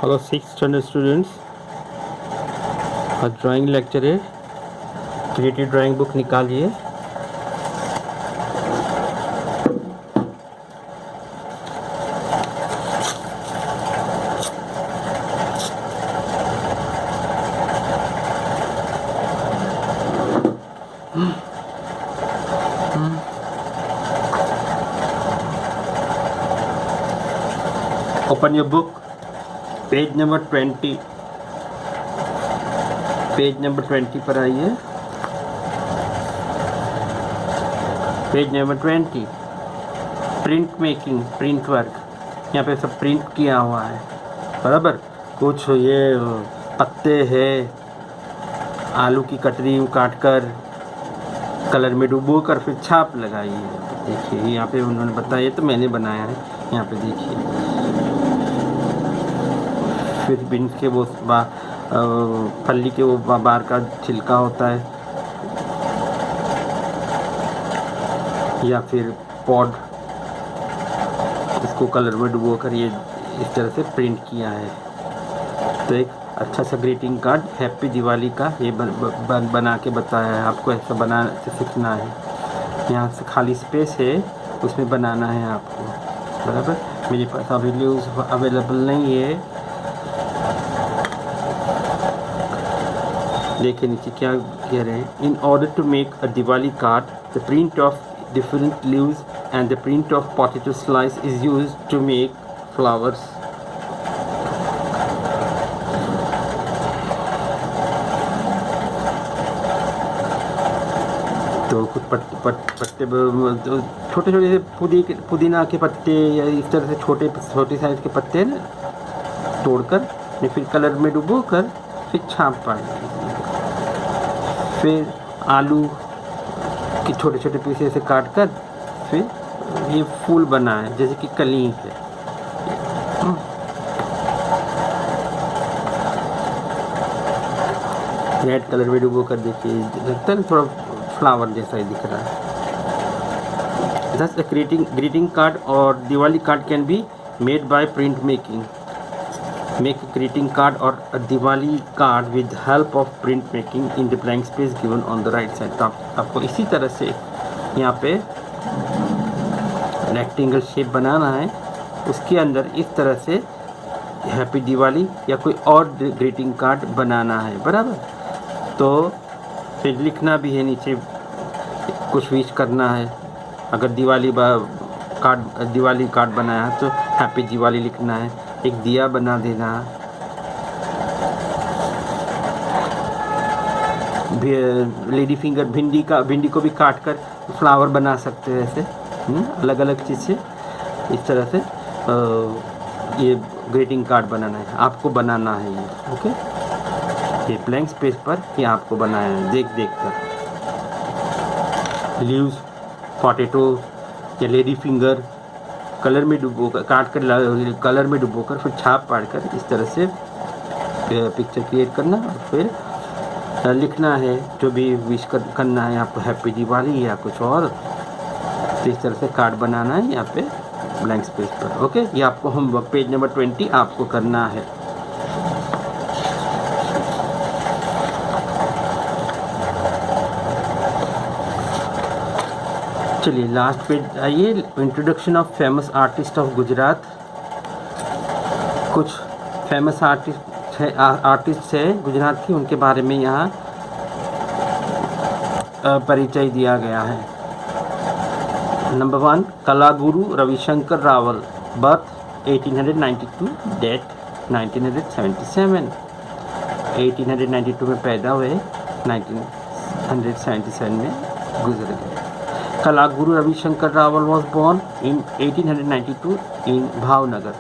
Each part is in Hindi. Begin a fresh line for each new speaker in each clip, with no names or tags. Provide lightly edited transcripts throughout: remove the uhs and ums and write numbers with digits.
हेलो 6 स्टैंडर्ड स्टूडेंट्स, आज ड्राइंग लेक्चर है। क्रिएटिव ड्राइंग बुक निकालिए। Open your book, page number 20। Page number 20 पर आइए। Page number 20, print making, print work. यहाँ पे सब प्रिंट किया हुआ है, बराबर। कुछ ये पत्ते हैं, आलू की कतरी काट कर कलर में डुबो कर फिर छाप लगाई है। देखिए यहाँ पे उन्होंने बताया, तो मैंने बनाया है। यहाँ पे देखिए, फिर बीन्स के वो फली के वो बार का छिलका होता है, या फिर पॉड, इसको कलर में डुबो कर ये इस तरह से प्रिंट किया है। तो एक अच्छा सा ग्रीटिंग कार्ड हैप्पी दिवाली का ये बना के बताया है। आपको ऐसा बनाना से सीखना है। यहाँ से खाली स्पेस है, उसमें बनाना है आपको, बराबर। मेरे पास अवेलेबल नहीं है। देखिए नीचे क्या कह रहे हैं। In order to make a Diwali card, the print of different leaves and the print of potato slice is used to make flowers. तो कुछ पत्ते छोटे छोटे पुदीना के पत्ते या इस तरह से छोटे साइज के पत्ते तोड़कर फिर कलर में डुबो कर फिर छाप पाए। फिर आलू कि छोटे छोटे पीसे से काट कर फिर ये फूल बना है, जैसे कि कली है। रेड कलर में डुबो कर देखिए, लगता है थोड़ा फ्लावर जैसा ही दिख रहा है। दस ग्रीटिंग कार्ड और Diwali card can be made by print making. Make a greeting card or a Diwali card with help of print making in the blank space given on the right side। तो आपको इसी तरह से यहाँ पे रेक्टेंगल शेप बनाना है, उसके अंदर इस तरह से हैप्पी दिवाली या कोई और ग्रीटिंग कार्ड बनाना है, बराबर। तो फिर लिखना भी है नीचे, कुछ विश करना है। अगर दिवाली कार्ड बनाया है तो हैप्पी दिवाली लिखना है। एक दिया बना देना, लेडी फिंगर, भिंडी को भी काट कर फ्लावर बना सकते हैं ऐसे, अलग अलग चीज़ से। इस तरह से ये ग्रीटिंग कार्ड बनाना है, आपको बनाना है ये, ओके। ये ब्लैंक स्पेस पर ये आपको बनाया है, देख कर। लीव्स, पोटैटो या लेडी फिंगर कलर में डुबोकर काट कर कलर में डुबोकर फिर छाप पाड़ कर इस तरह से पिक्चर क्रिएट करना, और फिर लिखना है जो भी विश करना है आपको, हैप्पी दिवाली या कुछ और। तो इस तरह से कार्ड बनाना है यहाँ पे ब्लैंक स्पेस पर, ओके। ये आपको होमवर्क पेज नंबर 20 आपको करना है। चलिए लास्ट पेज आइए। Introduction of famous artist of Gujarat. कुछ फेमस आर्टिस्ट है गुजरात की, उनके बारे में यहाँ परिचय दिया गया है। Number 1, Kalaguru Ravishankar Raval, birth 1892, death 1977। 1892 में पैदा हुए, 1977 में गुजर गए। Kalaguru Ravishankar Rawal was born in 1892 in Bhavnagar.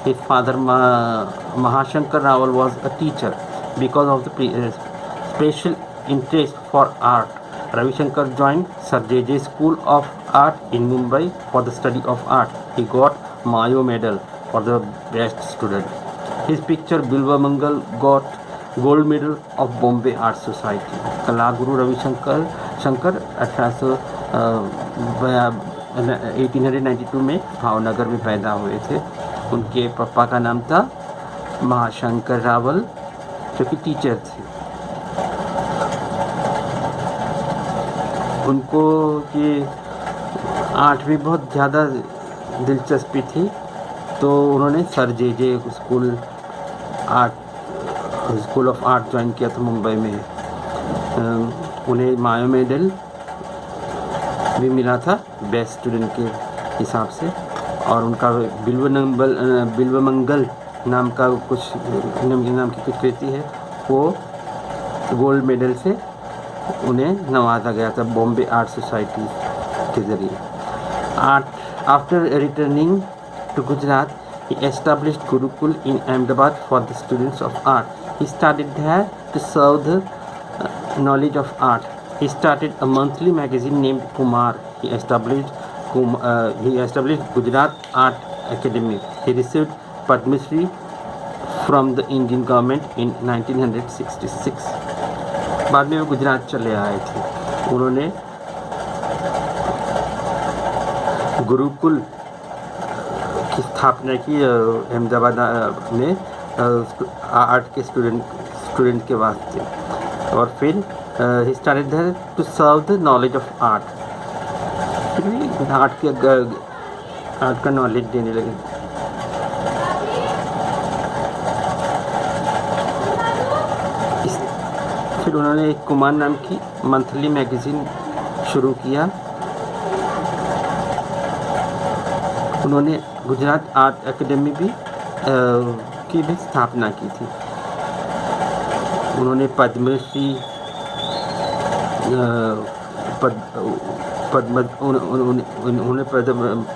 His father Mahashankar Rawal was a teacher. Because of the special interest for art, Ravishankar joined Sir J.J. School of Art in Mumbai for the study of art. He got Mayo Medal for the best student. His picture Bilva Mangal got Gold Medal of Bombay Art Society. Kalaguru Ravishankar 1892 में भावनगर में पैदा हुए थे। उनके पापा का नाम था महाशंकर रावल जो कि टीचर थे। उनको ये आर्ट में बहुत ज़्यादा दिलचस्पी थी, तो उन्होंने sir J school of art join किया था मुंबई में। उन्हें मायो मेडल भी मिला था बेस्ट स्टूडेंट के हिसाब से, और उनका बिल्वमंगल नाम की कुछ कृति है, वो गोल्ड मेडल से उन्हें नवाजा गया था बॉम्बे आर्ट सोसाइटी के ज़रिए। After returning to Gujarat he established Gurukul in Ahmedabad for the students of art. He studied there to serve the knowledge of art. He started a monthly magazine named Kumar. He established Gujarat Art Academy. He received Padma Shri from the Indian government in 1966. बाद में वो गुजरात चले आए थे। उन्होंने गुरुकुल की स्थापना की अहमदाबाद में आर्ट के स्टूडेंट के वास्ते, और फिर he started there to serve the knowledge of art. फिर भी आर्ट का नॉलेज देने लगे। फिर उन्होंने एक कुमार नाम की मंथली मैगज़ीन शुरू किया। उन्होंने गुजरात आर्ट एकेडमी की भी स्थापना की थी। उन्होंने पद्मश्री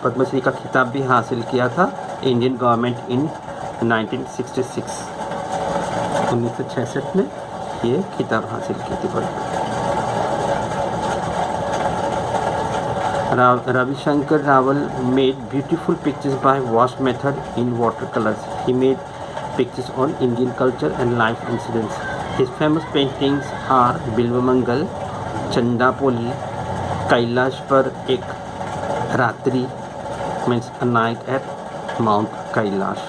पद्मश्री का खिताब भी हासिल किया था इंडियन गवर्नमेंट इन 1966। 1966 में ये खिताब हासिल की थी। Ravi Rawal made beautiful pictures by wash method in watercolors. He made pictures on Indian culture and life incidents. His famous paintings are Bilvamangal, Chandapoli, Kailash par ek Ratri, means a night at Mount Kailash.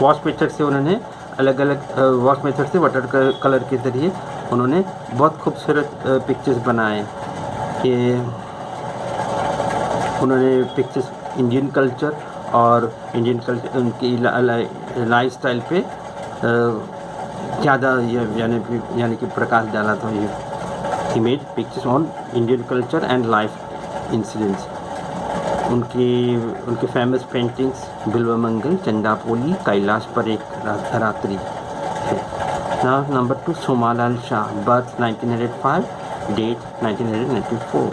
Wash method से उन्होंने वॉश मेथड से वाटर कलर के ज़रिए उन्होंने बहुत खूबसूरत पिक्चर्स बनाए। कि उन्होंने पिक्चर्स इंडियन कल्चर उनकी लाइफस्टाइल पे ज़्यादा यानी कि प्रकाश डाला था। ये image pictures on Indian culture and life incidents. उनके फेमस पेंटिंग्स बिल्वमंगल, चंदापोली, कैलाश पर एक रात्रि है। Now number 2, Somalal Shah, birth 1905, date 1994।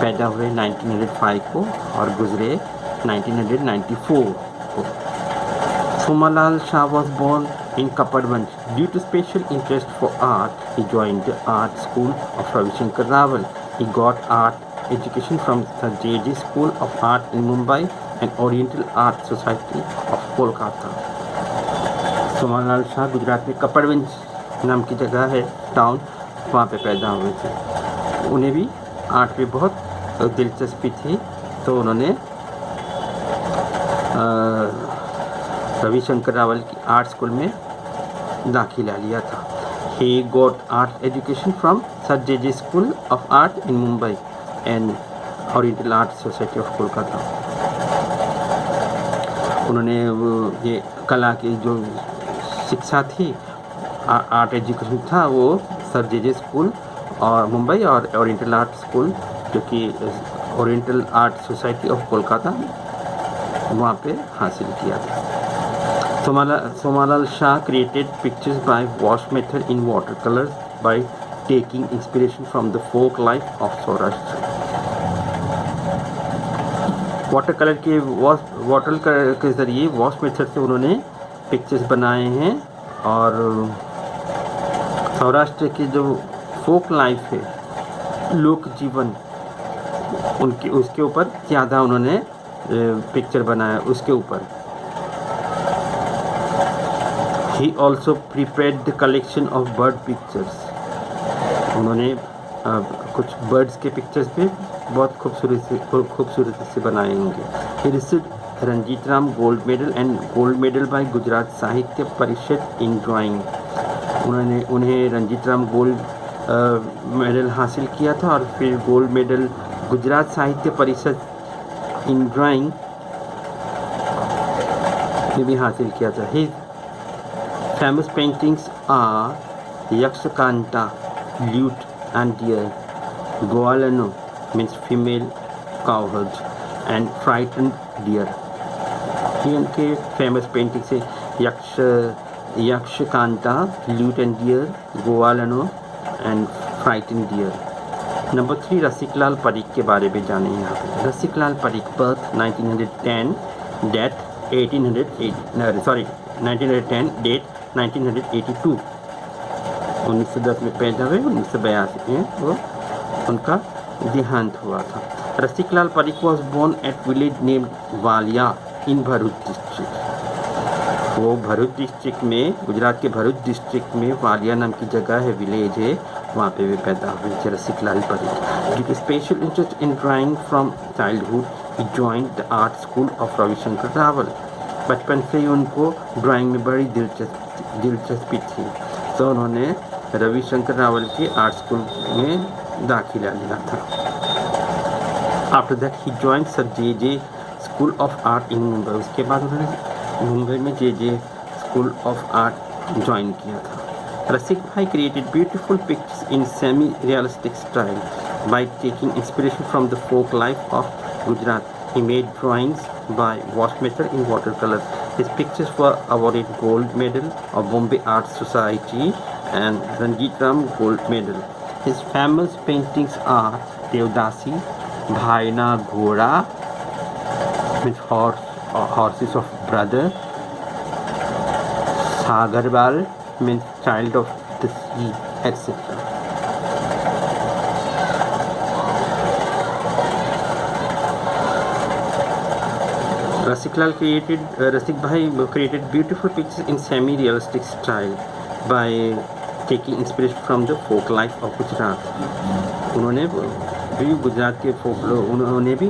पैदा हुए 1905 को और गुजरे 1994 को। सोमालाल Shah was born in Kapadganj. Due to special interest for art, he joined the art school of Ravi Shankar Rawal. He got art education from the J.J. School of Art in Mumbai and Oriental Art Society of Kolkata. सोमालाल Shah Gujarat में कपड़गंज नाम की जगह है, टाउन, वहाँ पे पैदा हुए थे। उन्हें भी आर्ट में बहुत दिलचस्पी थी, तो उन्होंने रवि शंकर रावल की आर्ट स्कूल में दाखिला लिया था। He got art education from Sir J.J. School of Art in Mumbai and Oriental Art Society of Kolkata. उन्होंने ये कला की जो शिक्षा थी, आर्ट एजुकेशन था, वो सर जे स्कूल और मुंबई और ओरिएंटल आर्ट स्कूल जो कि oriental art society of Kolkata वहाँ पे हासिल किया था। Somalal Shah created pictures by wash method in water colours by taking inspiration from the folk life of Saurashtra. Water colour के ज़रिए वॉश मेथड से उन्होंने पिक्चर्स बनाए हैं, और सौराष्ट्र की जो फोक लाइफ है, लोक जीवन, उसके ऊपर ज़्यादा उन्होंने पिक्चर बनाया उसके ऊपर। He also prepared the collection of bird pictures. उन्होंने कुछ बर्ड्स के पिक्चर्स भी बहुत खूबसूरती से बनाए होंगे। He received Ranjitram gold medal and gold medal by Gujarat Sahitya Parishad in drawing. उन्हें रंजीतराम गोल्ड मेडल हासिल किया था और फिर गोल्ड मेडल गुजरात साहित्य परिषद इन ड्राइंग में भी हासिल किया था। His famous paintings are Yakshakanta, lute and deer, Govalno means female cowherd and frighten deer. ये उनके फेमस पेंटिंग्स है Yakshakanta, lute and deer, Govalno and frighten deer. Number 3 Rasiklal Parikh के बारे में जाने यहाँ पे। Rasiklal Parikh birth 1910, death 1910, date 1982। 1910 में पैदा हुए, 1982 में वो उनका देहांत हुआ था। Rasiklal Parikh was born at village named Valia in Bharuch district. वो भरूच डिस्ट्रिक्ट में, गुजरात के भरूच डिस्ट्रिक्ट में वालिया नाम की जगह है, विलेज है, वहाँ पे भी पैदा हुए थे Rasiklal Parikh. Due to special interest in drawing from childhood he joined the art school of Ravishankar Raval. बचपन से ही उनको ड्राइंग में बड़ी दिलचस्पी थी, तो उन्होंने रविशंकर रावल की आर्ट स्कूल में दाखिला लिया था। After that he joined sir J school of art in Mumbai. उसके बाद उन्होंने मुंबई में जे स्कूल ऑफ आर्ट ज्वाइन किया था। Rasik Bhai created beautiful pictures in semi-realistic style by taking inspiration from the folk life of Gujarat. He made drawings by wash method in watercolor. His pictures were awarded Gold Medal of Bombay Art Society and Ranjitram Gold Medal. His famous paintings are Devdasi, Bhaina Ghoda, with horses of brother, Sagarbal means child of the sea, etc. Rasik Bhai created beautiful pictures in semi-realistic style by taking inspiration from the folk life of Gujarat. उन्होंने भी गुजरात के उन्होंने भी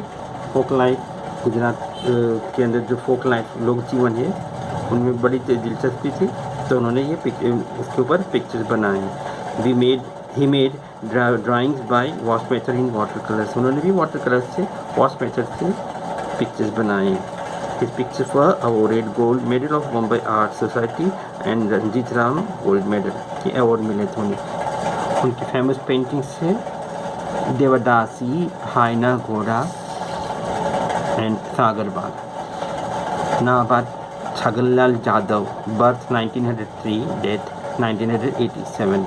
फोक लाइफ, गुजरात के अंदर जो फोक लाइफ लोक जीवन है उनमें बड़ी दिलचस्पी थी, तो उन्होंने ये उसके ऊपर पिक्चर्स बनाए। He made drawings by wash method in water colours. उन्होंने भी वाटर कलर्स से, वॉश मेथड से पिक्चर्स बनाए। His pictures were awarded gold medal of Bombay art society and Ranjitram gold medal के अवार्ड मिले थे उन्हें। उनकी फेमस पेंटिंग्स है देवदासी, भाईना घोड़ा and Sagarbag. Now about Chhaganlal Jadhav, birth 1903, death 1987.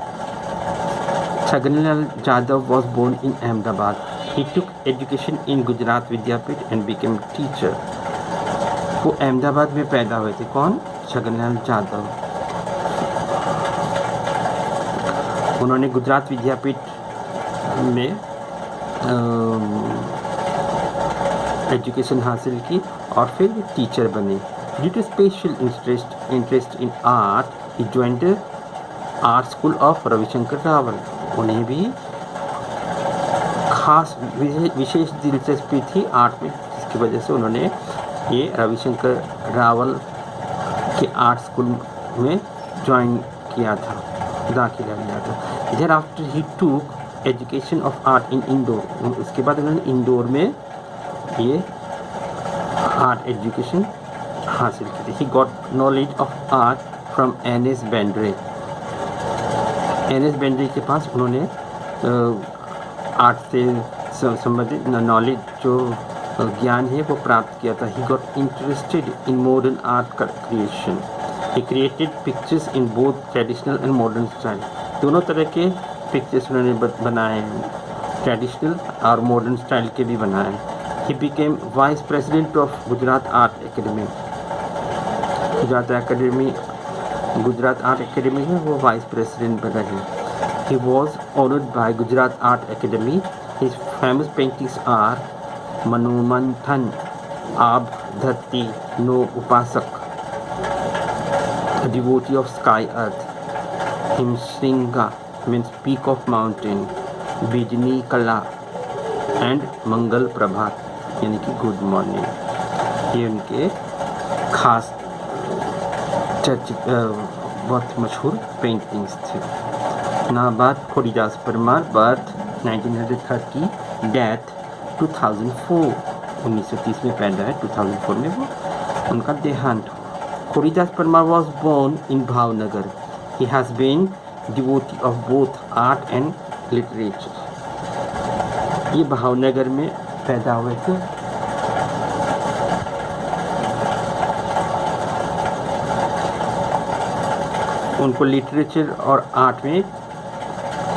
Chhaganlal Jadhav was born in Ahmedabad. He took education in Gujarat Vidyapith and became a teacher. वो अहमदाबाद में पैदा हुए थे। कौन? छगनलाल जाधव। उन्होंने गुजरात विद्यापीठ में एजुकेशन हासिल की और फिर टीचर बने। Due to special interest in art, he joined the art school of Ravishankar Rawal. उन्हें भी खास विशेष दिलचस्पी थी आर्ट में, जिसकी वजह से उन्होंने ये रविशंकर रावल के आर्ट स्कूल में ज्वाइन किया था, दाखिला लिया था। देयर आफ्टर ही टूक education of art in Indore. उसके बाद उन्होंने इंदौर में ये आर्ट एजुकेशन हासिल की थी। He got knowledge of art from NS. Bendre. NS. Bendre के पास उन्होंने आर्ट से संबंधित नॉलेज, जो ज्ञान है वो प्राप्त किया था। He got interested in modern art creation. He created pictures in both traditional and modern style. दोनों तरह के पिक्चर्स उन्होंने बनाए हैं, ट्रेडिशनल और मॉडर्न स्टाइल के भी बनाए। He became vice president of Gujarat art academy. Gujarat art academy में वो वाइस प्रेसिडेंट बने हैं। He was honoured by Gujarat art academy. His famous paintings are Manomanthan, आब धरती, नो उपासक, devotee of sky earth, Himashringa means peak of mountain, बिजनी कला एंड मंगल प्रभात यानी कि गुड मॉर्निंग। ये उनके खास बहुत मशहूर पेंटिंग्स थे। ना बात खोड़ीदास परमार, बर्थ 1930, डेथ 2004, 1930 में पैदा है, 2004 में वो उनका देहांत हुआ। Khodidas Parmar was born in Bhavnagar. He has been devotee of both art and literature. ये भावनगर में पैदा हुए थे। उनको लिटरेचर और आर्ट में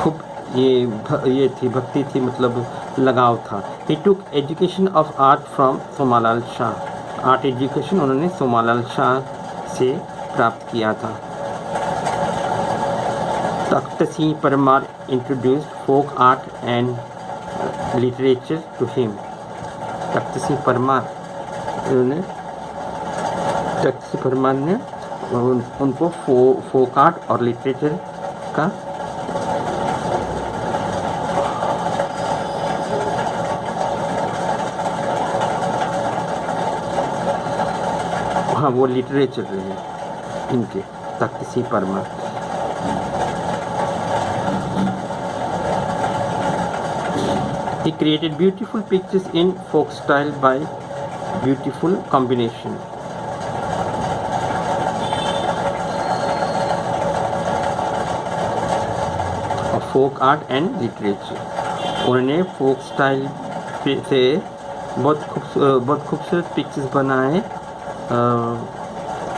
खूब ये थी, भक्ति थी, मतलब लगाव था। He took education of art from Somalal Shah. Art education उन्होंने सोमालाल शाह से प्राप्त किया था। Takht Singh Parmar introduced folk art and literature to him. Takht Singh Parmar ने उनको फोक आर्ट और लिटरेचर का हाँ वो लिटरेचर रहे इनके, तख्त Singh Parmar. He created beautiful pictures in folk style by beautiful combination of folk art and literature। उन्होंने फोक स्टाइल से बहुत खूबसूरत पिक्चर्स बनाए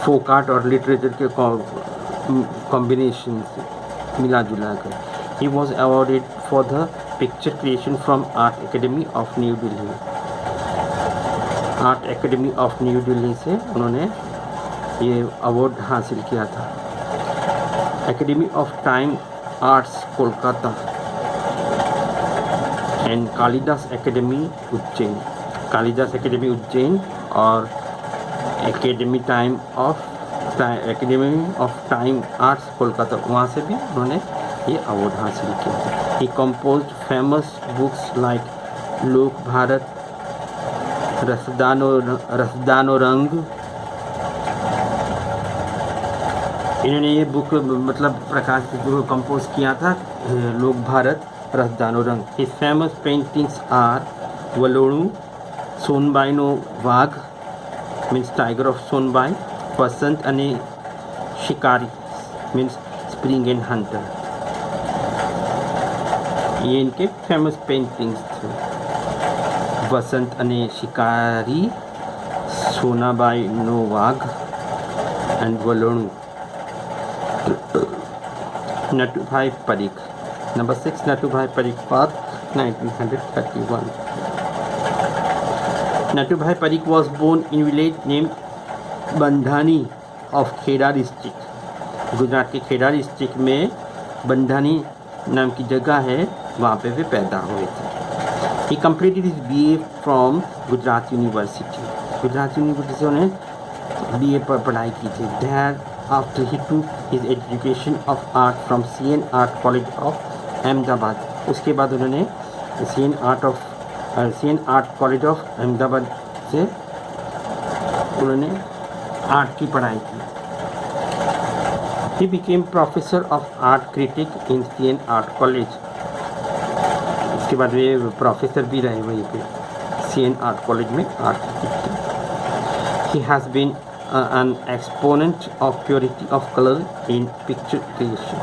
फोक आर्ट और लिटरेचर के कॉम्बिनेशन से मिला जुला कर। He was awarded for the picture creation from Art Academy of New Delhi। Art academy of New Delhi से उन्होंने ये अवार्ड हासिल किया था। Academy of fine arts Kolkata and Kalidas academy Ujjain. Kalidas academy Ujjain और academy of fine arts Kolkata, वहाँ से भी उन्होंने ये अवार्ड हासिल किया। He composed famous books like Lok Bharat, Rasdano रंग। इन्होंने ये बुक मतलब प्रकाशित कंपोज किया था, लोक Bharat, Rasdano Rang. His famous paintings are Valonu, Sonbai no Vagh means tiger of Sonbai, Basant ane Shikari means spring and Hunter. ये इनके फेमस पेंटिंग्स थे। Basant ane Shikari, Sonabai no Vagh and Valonu. Natubhai Parikh, number 6 Natubhai Parikh, birth 1931। Natubhai Parikh was born in village named Bandhani of Kheda district. Gujarat के खेड़ा डिस्ट्रिक्ट में बंधानी नाम की जगह है, वहाँ पे वे पैदा हुए थे। He completed his BA from Gujarat university. Gujarat university से उन्हें BA पर पढ़ाई की थी। Thereafter he took his education of art from CN Art College of Ahmedabad। उसके बाद उन्होंने CN art college of Ahmedabad से उन्होंने आर्ट की पढ़ाई की। He became professor of art critic in CN art college. इसके बाद वे प्रोफेसर भी रहे वहीं पे CN आर्ट कॉलेज में art critic. He has been an exponent of purity of colour in picture creation.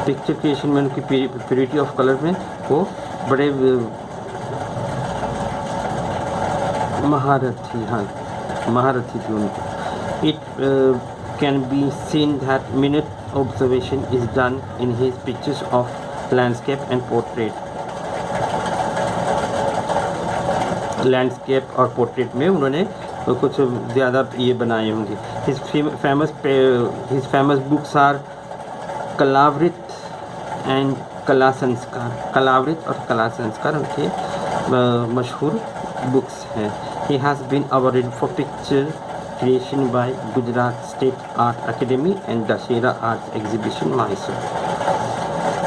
Picture creation में उनकी प्योरिटी ऑफ कलर में वो बड़े महारत थी। हाँ, महारत थी उनकी। It can be seen that minute observation is done in his pictures of landscape and portrait. Landscape और पोर्ट्रेट में उन्होंने कुछ ज़्यादा ये बनाए होंगे। His famous books are Kalavrut and Kala Sanskar. कलावृत और कला संस्कार उनके मशहूर बुक्स हैं। He has been awarded for picture creation by Gujarat state art academy and Dussehra art exhibition Mysore.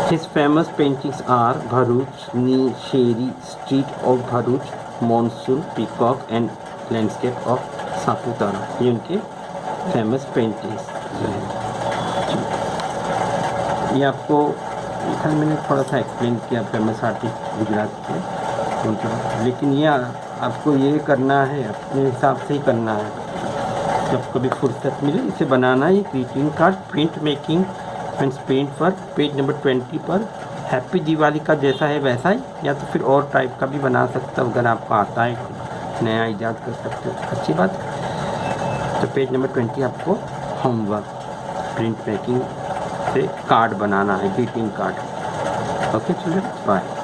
His famous paintings are Bharuch, Nisheri, Street of Bharuch, Monsoon, Peacock and Landscape of Saputara. ये उनके फेमस पेंटिंग्स हैं। ये आपको खाली मैंने थोड़ा सा एक्सप्लेन किया फेमस आर्टिस्ट गुजरात के उनके, लेकिन ये आपको ये करना है अपने हिसाब से ही करना है। जब कभी फुर्सत मिले इसे बनाना है। Greeting card print making friends paint पर पेज नंबर 20 पर हैप्पी दिवाली का जैसा है वैसा ही, या तो फिर और टाइप का भी बना सकता हो अगर आपको आता है, नया ईजाद कर सकते हो, अच्छी बात। तो पेज नंबर 20 आपको होमवर्क प्रिंट मेकिंग से कार्ड बनाना है, greeting card. Okay children, bye.